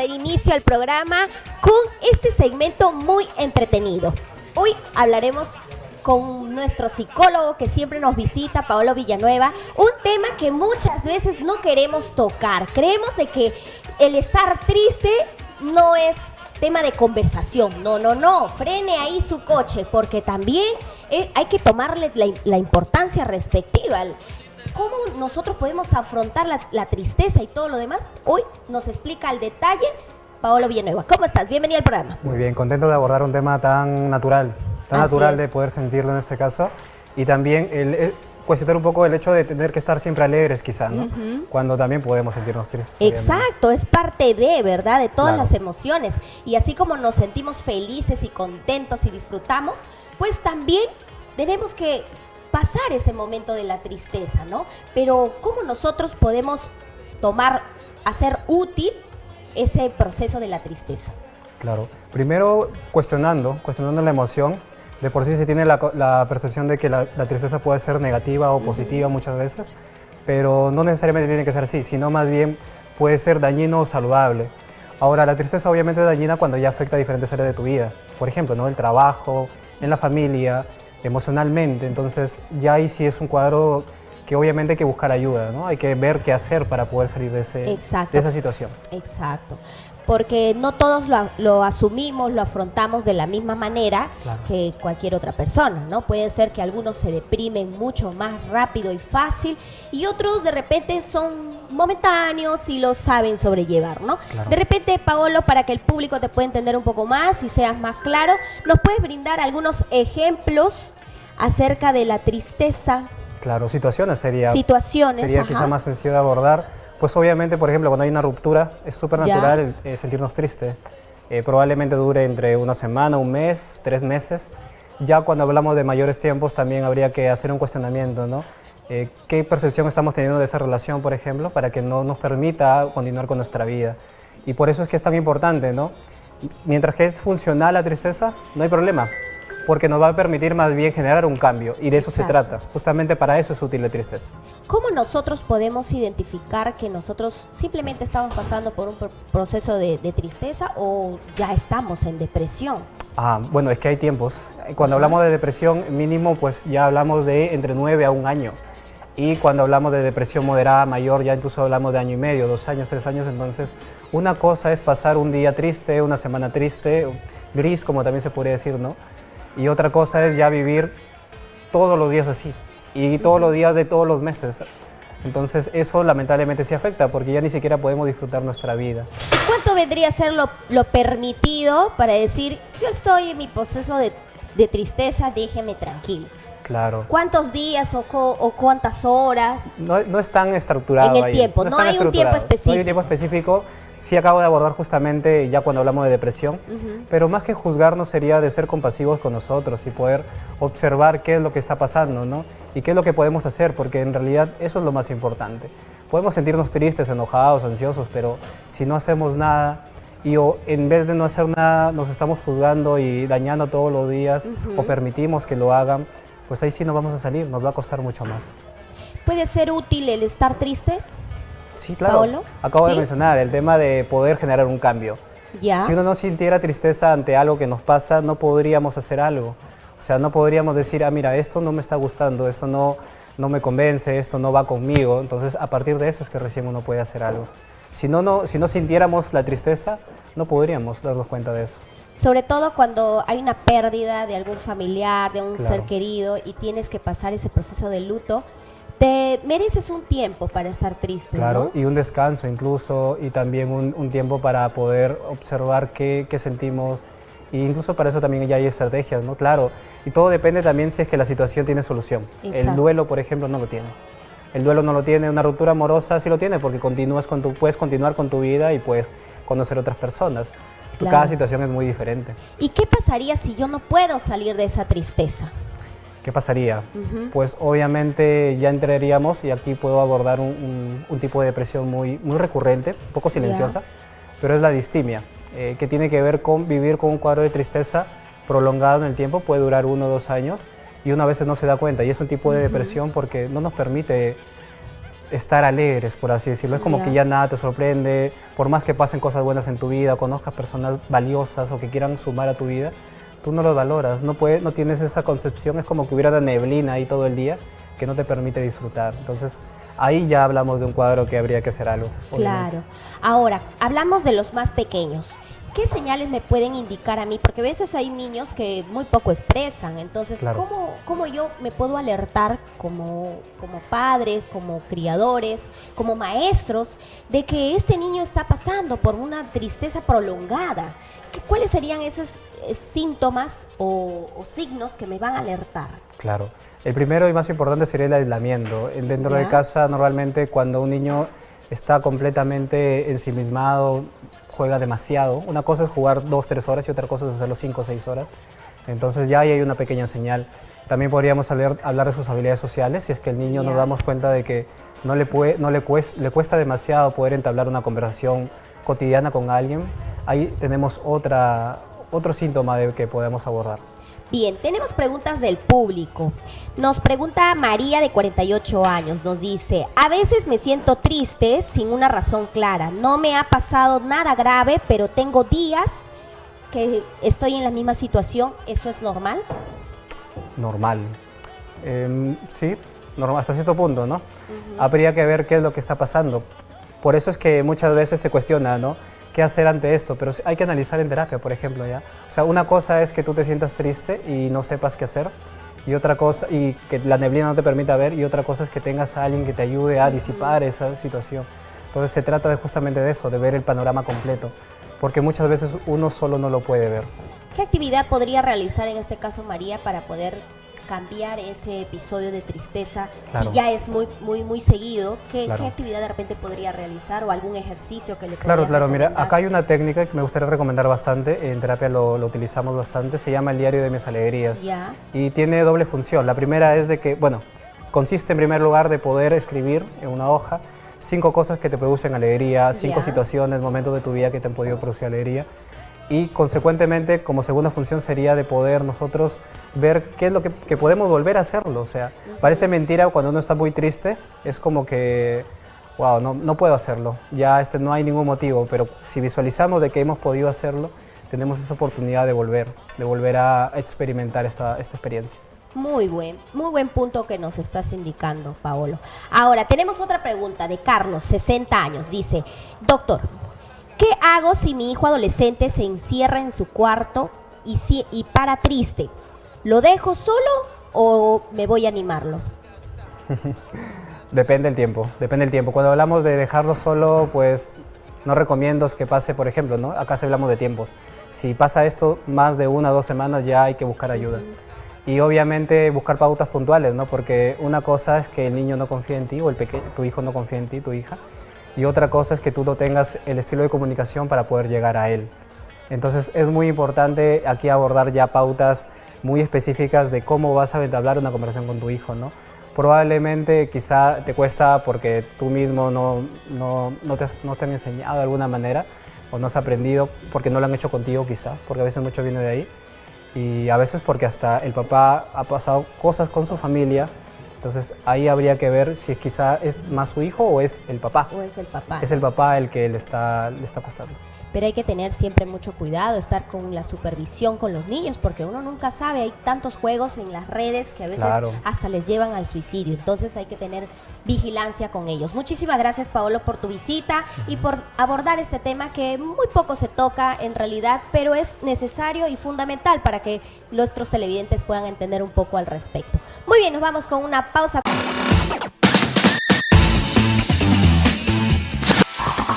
dar inicio al programa con este segmento muy entretenido. Hoy hablaremos con nuestro psicólogo que siempre nos visita, Paolo Villanueva, un tema que muchas veces no queremos tocar. Creemos de que el estar triste no es tema de conversación. No, frene ahí su coche, porque también hay que tomarle la importancia respectiva. ¿Cómo nosotros podemos afrontar la tristeza y todo lo demás? Hoy nos explica al detalle Paolo Villanueva. ¿Cómo estás? Bienvenido al programa. Muy bien, contento de abordar un tema tan natural de poder sentirlo en este caso. Y también cuestionar un poco el hecho de tener que estar siempre alegres quizás, ¿no? Cuando también podemos sentirnos tristes. Exacto, obviamente. es parte de, ¿verdad? De todas Claro. las emociones. Y así como nos sentimos felices y contentos y disfrutamos, pues también tenemos que pasar ese momento de la tristeza, ¿no? Pero ¿cómo nosotros podemos hacer útil ese proceso de la tristeza? Claro. Primero, cuestionando la emoción. De por sí se tiene la percepción de que la tristeza puede ser negativa o positiva muchas veces, pero no necesariamente tiene que ser así, sino más bien puede ser dañino o saludable. Ahora, la tristeza obviamente es dañina cuando ya afecta a diferentes áreas de tu vida. Por ejemplo, ¿no? El trabajo, en la familia, emocionalmente. Entonces, ya ahí sí es un cuadro que obviamente hay que buscar ayuda, ¿no? Hay que ver qué hacer para poder salir de esa situación. Exacto. Porque no todos lo asumimos, lo afrontamos de la misma manera que cualquier otra persona, ¿no? Puede ser que algunos se deprimen mucho más rápido y fácil y otros de repente son momentáneos y lo saben sobrellevar, ¿no? Claro. De repente, Paolo, para que el público te pueda entender un poco más y seas más claro, ¿nos puedes brindar algunos ejemplos acerca de la tristeza? Claro, situaciones sería quizá más sencillo de abordar. Pues obviamente, por ejemplo, cuando hay una ruptura, es súper natural sentirnos tristes. Probablemente dure entre una semana, un mes, 3 meses. Ya cuando hablamos de mayores tiempos también habría que hacer un cuestionamiento, ¿no? ¿Qué percepción estamos teniendo de esa relación, por ejemplo, para que no nos permita continuar con nuestra vida? Y por eso es que es tan importante, ¿no? Mientras que es funcional la tristeza, no hay problema, porque nos va a permitir más bien generar un cambio, y de eso se trata. Justamente para eso es útil la tristeza. ¿Cómo nosotros podemos identificar que nosotros simplemente estamos pasando por un proceso de tristeza o ya estamos en depresión? Bueno, es que hay tiempos. Cuando hablamos de depresión mínimo, pues ya hablamos de entre 9 a 1 año. Y cuando hablamos de depresión moderada, mayor, ya incluso hablamos de año y medio, 2 años, 3 años. Entonces, una cosa es pasar un día triste, una semana triste, gris, como también se podría decir, ¿no? Y otra cosa es ya vivir todos los días así, y todos los días de todos los meses. Entonces eso lamentablemente sí afecta, porque ya ni siquiera podemos disfrutar nuestra vida. ¿Cuánto vendría a ser lo permitido para decir, yo estoy en mi proceso de tristeza, déjeme tranquilo? Claro. ¿Cuántos días o cuántas horas? No es tan estructurado en el tiempo, no hay un tiempo específico. No hay un tiempo específico. Sí acabo de abordar justamente ya cuando hablamos de depresión, pero más que juzgarnos sería de ser compasivos con nosotros y poder observar qué es lo que está pasando, ¿no? Y qué es lo que podemos hacer, porque en realidad eso es lo más importante. Podemos sentirnos tristes, enojados, ansiosos, pero si no hacemos nada en vez de no hacer nada nos estamos juzgando y dañando todos los días o permitimos que lo hagan, pues ahí sí no vamos a salir, nos va a costar mucho más. ¿Puede ser útil el estar triste? Sí, claro. Paolo, acabo de mencionar el tema de poder generar un cambio. Ya. Si uno no sintiera tristeza ante algo que nos pasa, no podríamos hacer algo. O sea, no podríamos decir, mira, esto no me está gustando, esto no me convence, esto no va conmigo. Entonces, a partir de eso es que recién uno puede hacer algo. Si no sintiéramos la tristeza, no podríamos darnos cuenta de eso. Sobre todo cuando hay una pérdida de algún familiar, de un ser querido y tienes que pasar ese proceso de luto, te mereces un tiempo para estar triste, Claro, ¿no? y un descanso incluso, y también un tiempo para poder observar qué sentimos, e incluso para eso también ya hay estrategias, ¿no? Claro, y todo depende también si es que la situación tiene solución. Exacto. El duelo, por ejemplo, no lo tiene. El duelo no lo tiene, una ruptura amorosa sí lo tiene, porque puedes continuar con tu vida y puedes conocer otras personas. Claro. Cada situación es muy diferente. ¿Y qué pasaría si yo no puedo salir de esa tristeza? ¿Qué pasaría? Pues obviamente ya entraríamos, y aquí puedo abordar un tipo de depresión muy recurrente, un poco silenciosa, pero es la distimia, que tiene que ver con vivir con un cuadro de tristeza prolongado en el tiempo, puede durar 1 o 2 años, y uno a veces no se da cuenta, y es un tipo de depresión porque no nos permite estar alegres, por así decirlo. Es como que ya nada te sorprende, por más que pasen cosas buenas en tu vida, conozcas personas valiosas o que quieran sumar a tu vida, tú no los valoras, no tienes esa concepción, es como que hubiera una neblina ahí todo el día que no te permite disfrutar. Entonces, ahí ya hablamos de un cuadro que habría que hacer algo. Claro. Ahora, hablamos de los más pequeños. ¿Qué señales me pueden indicar a mí? Porque a veces hay niños que muy poco expresan. Entonces, claro. ¿cómo yo me puedo alertar como padres, como criadores, como maestros, de que este niño está pasando por una tristeza prolongada? ¿Cuáles serían esos síntomas o signos que me van a alertar? Claro. El primero y más importante sería el aislamiento. Dentro de casa, normalmente, cuando un niño está completamente ensimismado, juega demasiado. Una cosa es jugar 2-3 horas y otra cosa es hacerlo 5 o 6 horas. Entonces ya ahí hay una pequeña señal. También podríamos hablar de sus habilidades sociales, si es que el niño nos damos cuenta de que le cuesta demasiado poder entablar una conversación cotidiana con alguien. Ahí tenemos otro síntoma de que podemos abordar. Bien, tenemos preguntas del público. Nos pregunta María, de 48 años, nos dice: a veces me siento triste sin una razón clara. No me ha pasado nada grave, pero tengo días que estoy en la misma situación. ¿Eso es normal? Normal. Sí, normal, hasta cierto punto, ¿no? Habría que ver qué es lo que está pasando. Por eso es que muchas veces se cuestiona, ¿no?, qué hacer ante esto, pero hay que analizar en terapia, por ejemplo, ¿ya? O sea, una cosa es que tú te sientas triste y no sepas qué hacer, y otra cosa, y que la neblina no te permita ver, y otra cosa es que tengas a alguien que te ayude a disipar esa situación. Entonces se trata justamente de eso, de ver el panorama completo, porque muchas veces uno solo no lo puede ver. ¿Qué actividad podría realizar en este caso María para poder cambiar ese episodio de tristeza? Claro. Si ya es muy seguido, ¿qué actividad de repente podría realizar o algún ejercicio que le podría Claro, mira, acá hay una técnica que me gustaría recomendar bastante, en terapia lo utilizamos bastante, se llama el diario de mis alegrías. Y tiene doble función. La primera es de que, bueno, consiste en primer lugar de poder escribir en una hoja 5 cosas que te producen alegría, 5 situaciones, momentos de tu vida que te han podido producir alegría. Y consecuentemente, como segunda función sería de poder nosotros ver qué es lo que podemos volver a hacerlo. O sea, parece mentira cuando uno está muy triste, es como que, wow, no puedo hacerlo, ya no hay ningún motivo, pero si visualizamos de que hemos podido hacerlo, tenemos esa oportunidad de volver a experimentar esta experiencia. Muy buen punto que nos estás indicando, Paolo. Ahora, tenemos otra pregunta de Carlos, 60 años, dice: doctor, ¿qué hago si mi hijo adolescente se encierra en su cuarto y para triste? ¿Lo dejo solo o me voy a animarlo? Depende del tiempo. Cuando hablamos de dejarlo solo, pues no recomiendo que pase, por ejemplo, ¿no? Acá se hablamos de tiempos. Si pasa esto más de 1 o 2 semanas, ya hay que buscar ayuda. Y obviamente buscar pautas puntuales, ¿no? Porque una cosa es que el niño no confía en ti, o tu hijo no confía en ti, tu hija. Y otra cosa es que tú no tengas el estilo de comunicación para poder llegar a él. Entonces es muy importante aquí abordar ya pautas muy específicas de cómo vas a entablar una conversación con tu hijo, ¿no? Probablemente quizá te cuesta porque tú mismo no te han enseñado de alguna manera, o no has aprendido porque no lo han hecho contigo quizá, porque a veces mucho viene de ahí. Y a veces porque hasta el papá ha pasado cosas con su familia. Entonces ahí habría que ver si quizá es más su hijo o es el papá. O es el papá. Es el papá el que le está costando. Pero hay que tener siempre mucho cuidado, estar con la supervisión con los niños, porque uno nunca sabe, hay tantos juegos en las redes que a veces hasta les llevan al suicidio. Entonces hay que tener vigilancia con ellos. Muchísimas gracias, Paolo, por tu visita y por abordar este tema que muy poco se toca en realidad, pero es necesario y fundamental para que nuestros televidentes puedan entender un poco al respecto. Muy bien, nos vamos con una pausa.